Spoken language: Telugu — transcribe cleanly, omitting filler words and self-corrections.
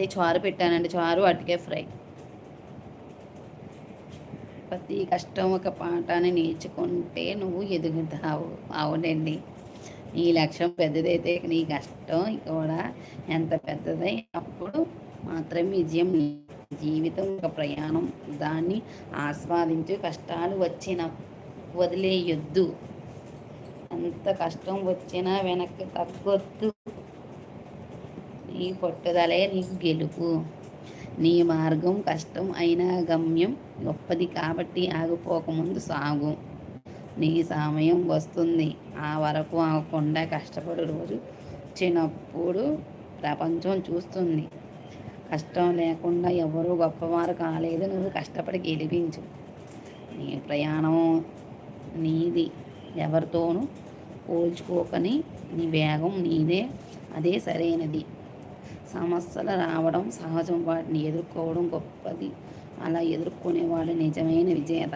చారు పెట్టానండి. చారు, అరటికాయ ఫ్రై. ప్రతి కష్టం ఒక పాఠాన్ని నేర్చుకుంటే నువ్వు ఎదుగుతావు. అవునండి. నీ లక్ష్యం పెద్దదైతే నీ కష్టం కూడా ఎంత పెద్దదై అప్పుడు మాత్రమే విజయం. నీ జీవితం ఒక ప్రయాణం. దాన్ని ఆస్వాదించు. కష్టాలు వచ్చిన వదిలేయొద్దు. ఎంత కష్టం వచ్చినా వెనక్కి తగ్గొద్దు. నీ పట్టుదలే నీకు గెలుపు. నీ మార్గం కష్టం అయినా గమ్యం గొప్పది కాబట్టి ఆగిపోకముందు సాగు. నీ సమయం వస్తుంది. ఆ వరకు ఆగకుండా కష్టపడు. రోజు వచ్చినప్పుడు ప్రపంచం చూస్తుంది. కష్టం లేకుండా ఎవరూ గొప్పవారు కాలేదు. నువ్వు కష్టపడి గెలిపించు. నీ ప్రయాణం నీది. ఎవరితోనూ పోల్చుకోకని. నీ వేగం నీదే. అదే సరైనది. సమస్యలు రావడం సహజం. వాటిని ఎదుర్కోవడం గొప్పది. అలా ఎదుర్కొనేవాడు నిజమైన విజేత.